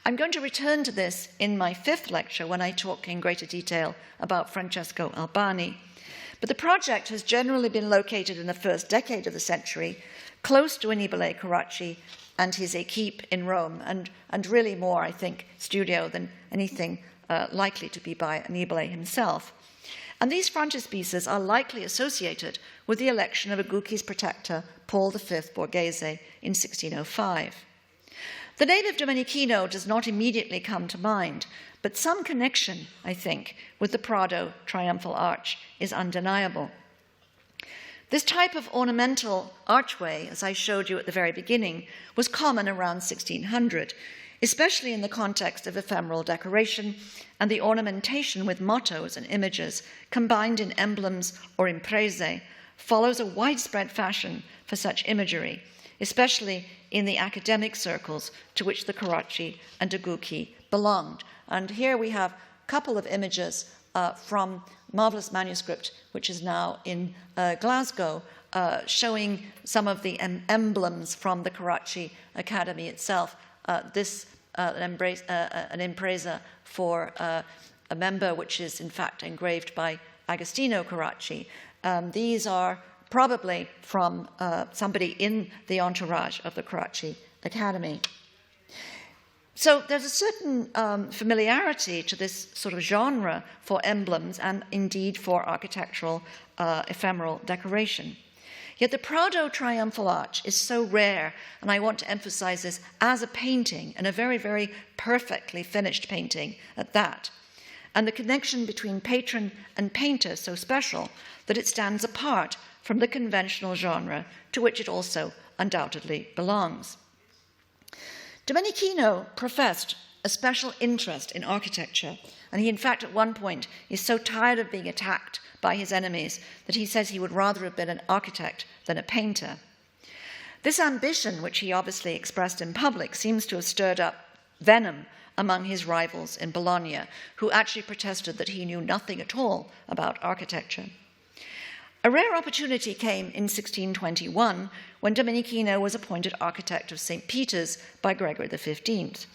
I'm going to return to this in my fifth lecture when I talk in greater detail about Francesco Albani. But the project has generally been located in the first decade of the century, close to Annibale Carracci and his equipe in Rome, and really more, I think, studio than anything likely to be by Annibale himself. And these frontispieces are likely associated with the election of Agucchi's protector, Paul V Borghese, in 1605. The name of Domenichino does not immediately come to mind, but some connection, I think, with the Prado triumphal arch is undeniable. This type of ornamental archway, as I showed you at the very beginning, was common around 1600, especially in the context of ephemeral decoration and the ornamentation with mottos and images combined in emblems or imprese follows a widespread fashion for such imagery, especially in the academic circles to which the Carracci and Agucchi belonged. And here we have a couple of images from marvelous manuscript, which is now in Glasgow, showing some of the emblems from the Carracci Academy itself. An impresa for a member, which is in fact engraved by Agostino Carracci. These are probably from somebody in the entourage of the Carracci Academy. So there's a certain familiarity to this sort of genre for emblems and indeed for architectural ephemeral decoration. Yet the Prado triumphal arch is so rare, and I want to emphasize this as a painting, and a very, very perfectly finished painting at that. And the connection between patron and painter so special that it stands apart from the conventional genre to which it also undoubtedly belongs. Domenichino professed a special interest in architecture, and he, in fact, at one point is so tired of being attacked by his enemies that he says he would rather have been an architect than a painter. This ambition, which he obviously expressed in public, seems to have stirred up venom among his rivals in Bologna, who actually protested that he knew nothing at all about architecture. A rare opportunity came in 1621 when Domenichino was appointed architect of St. Peter's by Gregory XV,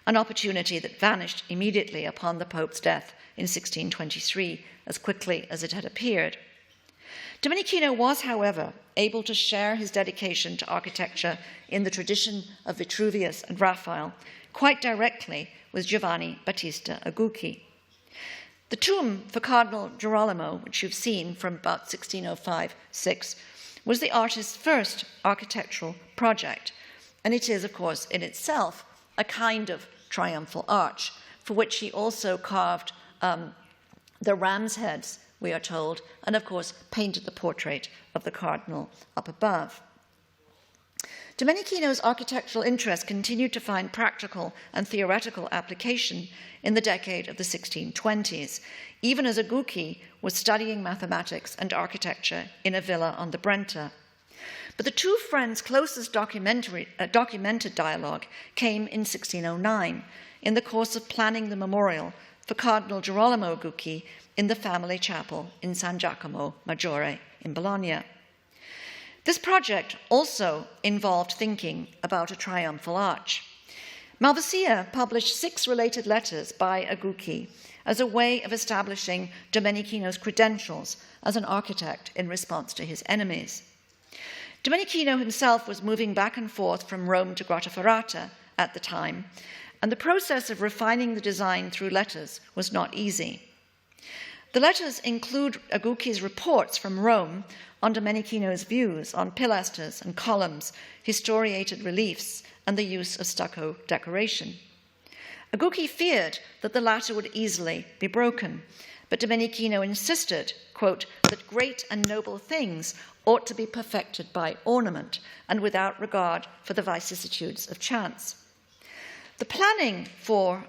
an opportunity that vanished immediately upon the Pope's death in 1623, as quickly as it had appeared. Domenichino was, however, able to share his dedication to architecture in the tradition of Vitruvius and Raphael quite directly with Giovanni Battista Agucchi. The tomb for Cardinal Girolamo, which you've seen from about 1605-6, was the artist's first architectural project, and it is, of course, in itself a kind of triumphal arch, for which he also carved the ram's heads, we are told, and of course painted the portrait of the cardinal up above. Domenichino's architectural interest continued to find practical and theoretical application in the decade of the 1620s, even as Agucchi was studying mathematics and architecture in a villa on the Brenta. But the two friends' closest documented dialogue came in 1609, in the course of planning the memorial for Cardinal Girolamo Agucchi in the family chapel in San Giacomo Maggiore in Bologna. This project also involved thinking about a triumphal arch. Malvasia published 6 related letters by Agucchi as a way of establishing Domenichino's credentials as an architect in response to his enemies. Domenichino himself was moving back and forth from Rome to Grottaferrata at the time, and the process of refining the design through letters was not easy. The letters include Agucchi's reports from Rome on Domenichino's views on pilasters and columns, historiated reliefs, and the use of stucco decoration. Agucchi feared that the latter would easily be broken, but Domenichino insisted, quote, that great and noble things ought to be perfected by ornament and without regard for the vicissitudes of chance. The planning for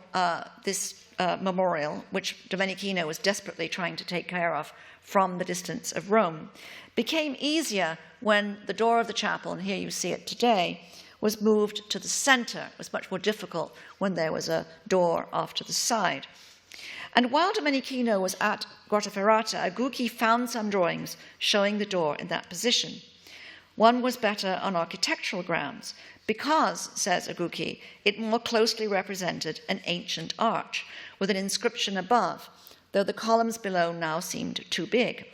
this memorial, which Domenichino was desperately trying to take care of from the distance of Rome, became easier when the door of the chapel, and here you see it today, was moved to the center. It was much more difficult when there was a door off to the side. And while Domenichino was at Grottaferrata, Agucchi found some drawings showing the door in that position. One was better on architectural grounds because, says Agucchi, it more closely represented an ancient arch with an inscription above, though the columns below now seemed too big.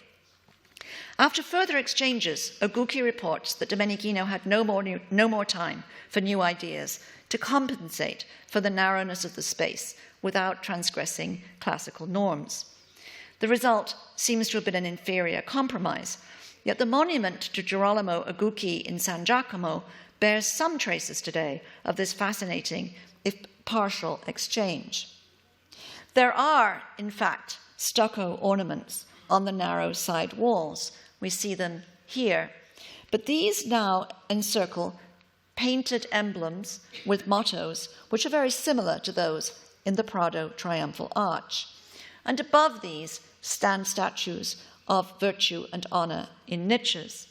After further exchanges, Agucchi reports that Domenichino had no more time for new ideas to compensate for the narrowness of the space without transgressing classical norms. The result seems to have been an inferior compromise, yet the monument to Girolamo Agucchi in San Giacomo bears some traces today of this fascinating, if partial, exchange. There are, in fact, stucco ornaments on the narrow side walls. We see them here. But these now encircle painted emblems with mottos, which are very similar to those in the Prado Triumphal Arch. And above these stand statues of virtue and honor in niches.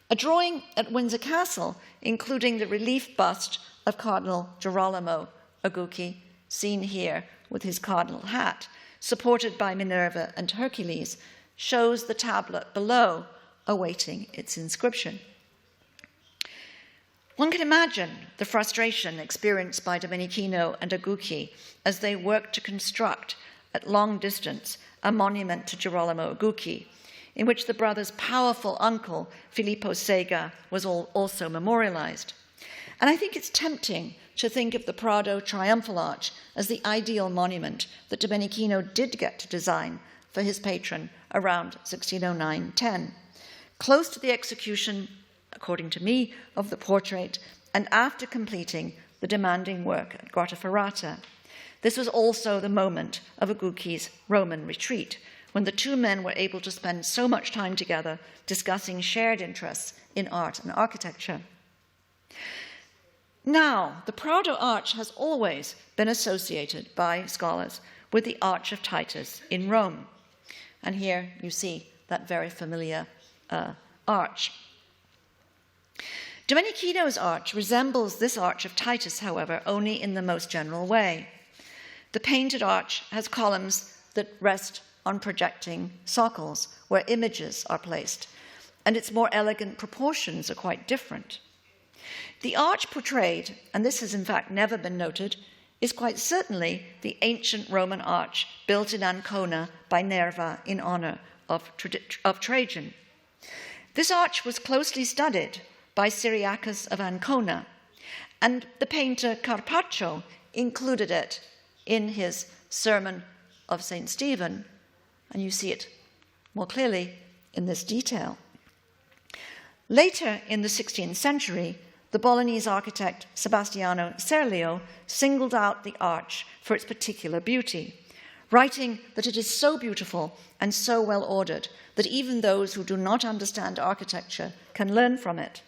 A drawing at Windsor Castle, including the relief bust of Cardinal Girolamo Agucchi, seen here with his cardinal hat, supported by Minerva and Hercules, shows the tablet below awaiting its inscription. One can imagine the frustration experienced by Domenichino and Agucchi as they worked to construct, at long distance, a monument to Girolamo Agucchi, in which the brother's powerful uncle, Filippo Sega, was also memorialized. And I think it's tempting to think of the Prado Triumphal Arch as the ideal monument that Domenichino did get to design for his patron around 1609-10, close to the execution, according to me, of the portrait, and after completing the demanding work at Grottaferrata. This was also the moment of Agucchi's Roman retreat, when the two men were able to spend so much time together discussing shared interests in art and architecture. Now, the Prado arch has always been associated by scholars with the Arch of Titus in Rome. And here you see that very familiar arch. Domenichino's arch resembles this Arch of Titus, however, only in the most general way. The painted arch has columns that rest on projecting sockles where images are placed, and its more elegant proportions are quite different. The arch portrayed, and this has in fact never been noted, is quite certainly the ancient Roman arch built in Ancona by Nerva in honor of Trajan. This arch was closely studied by Cyriacus of Ancona, and the painter Carpaccio included it in his Sermon of St. Stephen, and you see it more clearly in this detail. Later in the 16th century, the Bolognese architect Sebastiano Serlio singled out the arch for its particular beauty, writing that it is so beautiful and so well ordered that even those who do not understand architecture can learn from it.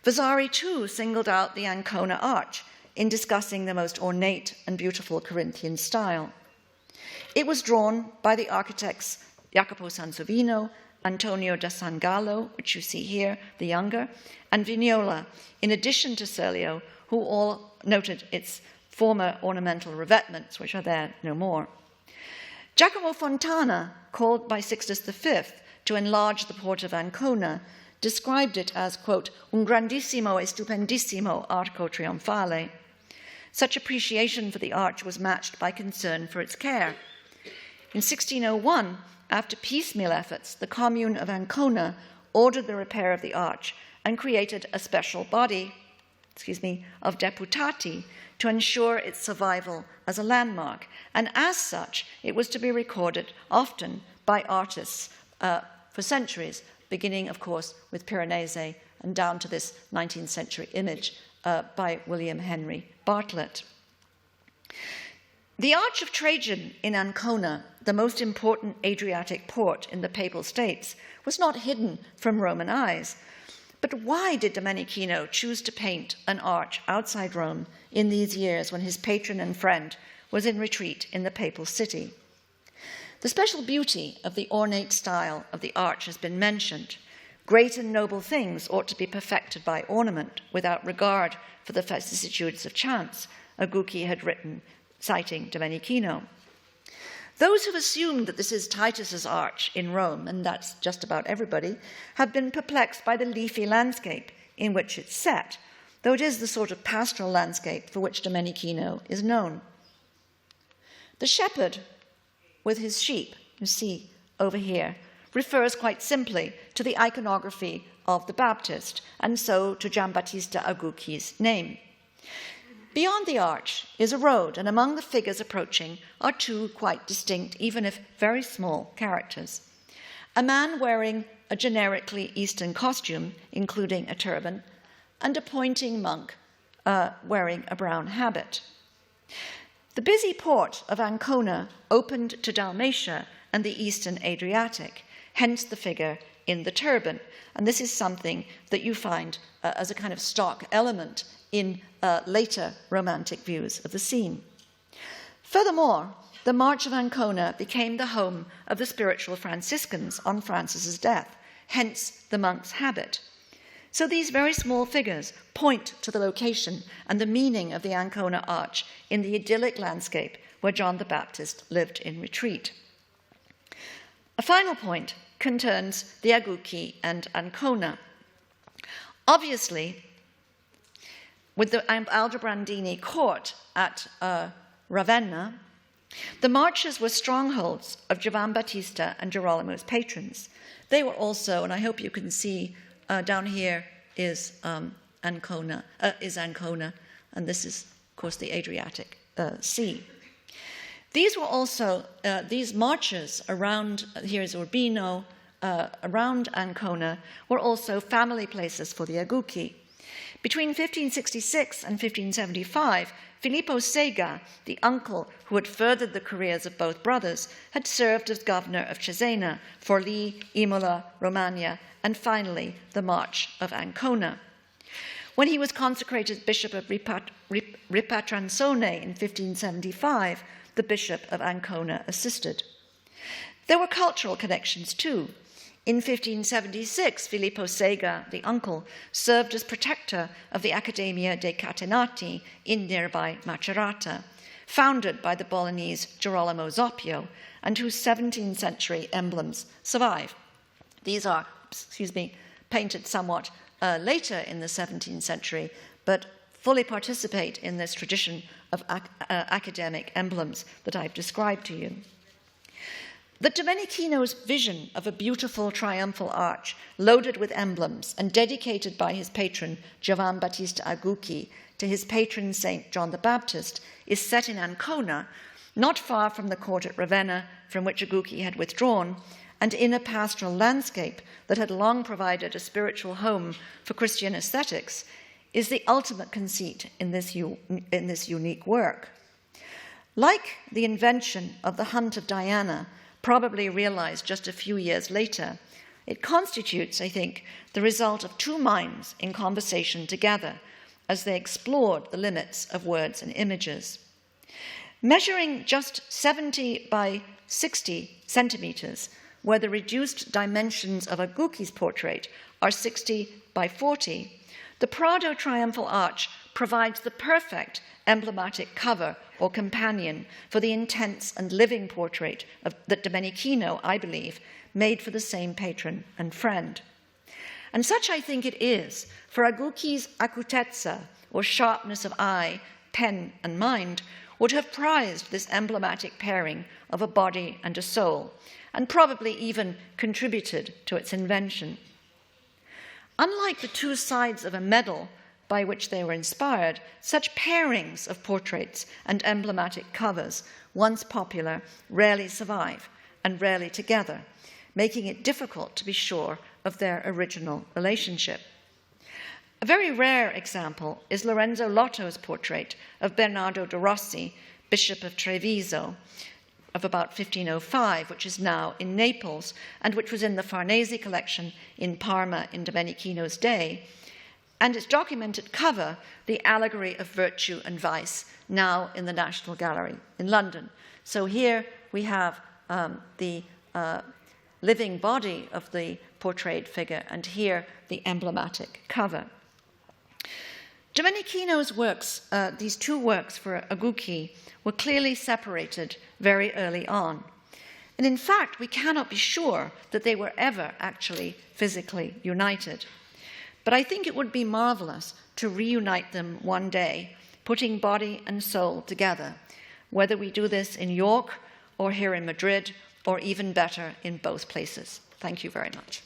Vasari too singled out the Ancona arch in discussing the most ornate and beautiful Corinthian style. It was drawn by the architects Jacopo Sansovino, Antonio da San Gallo, which you see here, the younger, and Vignola, in addition to Serlio, who all noted its former ornamental revetments, which are there no more. Giacomo Fontana, called by Sixtus V to enlarge the port of Ancona, described it as, quote, un grandissimo e stupendissimo arco trionfale. Such appreciation for the arch was matched by concern for its care. In 1601, after piecemeal efforts, the commune of Ancona ordered the repair of the arch and created a special body, of deputati to ensure its survival as a landmark. And as such, it was to be recorded often by artists for centuries, beginning, of course, with Piranesi and down to this 19th century image by William Henry Bartlett. The Arch of Trajan in Ancona, the most important Adriatic port in the Papal States, was not hidden from Roman eyes. But why did Domenichino choose to paint an arch outside Rome in these years when his patron and friend was in retreat in the Papal city? The special beauty of the ornate style of the arch has been mentioned. Great and noble things ought to be perfected by ornament without regard for the vicissitudes of chance, Agucchi had written, citing Domenichino. Those who've assumed that this is Titus's arch in Rome, and that's just about everybody, have been perplexed by the leafy landscape in which it's set, though it is the sort of pastoral landscape for which Domenichino is known. The shepherd with his sheep, you see over here, refers quite simply to the iconography of the Baptist, and so to Giambattista Agucchi's name. Beyond the arch is a road, and among the figures approaching are two quite distinct, even if very small, characters. A man wearing a generically Eastern costume, including a turban, and a pointing monk wearing a brown habit. The busy port of Ancona opened to Dalmatia and the Eastern Adriatic, hence the figure in the turban. And this is something that you find as a kind of stock element in later Romantic views of the scene. Furthermore, the March of Ancona became the home of the spiritual Franciscans on Francis's death, hence the monk's habit. So these very small figures point to the location and the meaning of the Ancona arch in the idyllic landscape where John the Baptist lived in retreat. A final point concerns the Agucchi and Ancona. Obviously, with the Aldobrandini court at Ravenna, the marches were strongholds of Giovan Battista and Girolamo's patrons. They were also, and I hope you can see down here is Ancona, and this is, of course, the Adriatic Sea. These were also, these marches around, here's Urbino, around Ancona, were also family places for the Agucchi. Between 1566 and 1575, Filippo Sega, the uncle who had furthered the careers of both brothers, had served as governor of Cesena, Forlì, Imola, Romagna, and finally the March of Ancona. When he was consecrated Bishop of Ripatranzone in 1575, the Bishop of Ancona assisted. There were cultural connections too. In 1576, Filippo Sega, the uncle, served as protector of the Accademia dei Catenati in nearby Macerata, founded by the Bolognese Girolamo Zoppio, and whose 17th century emblems survive. These are, painted somewhat later in the 17th century, but fully participate in this tradition of academic emblems that I've described to you. That Domenichino's vision of a beautiful triumphal arch loaded with emblems and dedicated by his patron Giovan Battista Agucchi to his patron Saint John the Baptist is set in Ancona, not far from the court at Ravenna from which Agucchi had withdrawn, and in a pastoral landscape that had long provided a spiritual home for Christian aesthetics, is the ultimate conceit in this unique work. Like the invention of the Hunt of Diana, probably realized just a few years later, it constitutes, I think, the result of two minds in conversation together as they explored the limits of words and images. Measuring just 70 by 60 centimeters, where the reduced dimensions of Agucchi's portrait are 60 by 40, the Prado Triumphal Arch provides the perfect emblematic cover or companion for the intense and living portrait that Domenichino, I believe, made for the same patron and friend. And such I think it is, for Agucchi's acutezza, or sharpness of eye, pen, and mind, would have prized this emblematic pairing of a body and a soul, and probably even contributed to its invention. Unlike the two sides of a medal by which they were inspired, such pairings of portraits and emblematic covers, once popular, rarely survive, and rarely together, making it difficult to be sure of their original relationship. A very rare example is Lorenzo Lotto's portrait of Bernardo de Rossi, Bishop of Treviso, of about 1505, which is now in Naples, and which was in the Farnese collection in Parma in Domenichino's day, and its documented cover, the allegory of virtue and vice, now in the National Gallery in London. So here we have the living body of the portrayed figure, and here the emblematic cover. Domenichino's works, these two works for Agucchi, were clearly separated very early on. And in fact, we cannot be sure that they were ever actually physically united. But I think it would be marvelous to reunite them one day, putting body and soul together, whether we do this in York or here in Madrid, or even better, in both places. Thank you very much.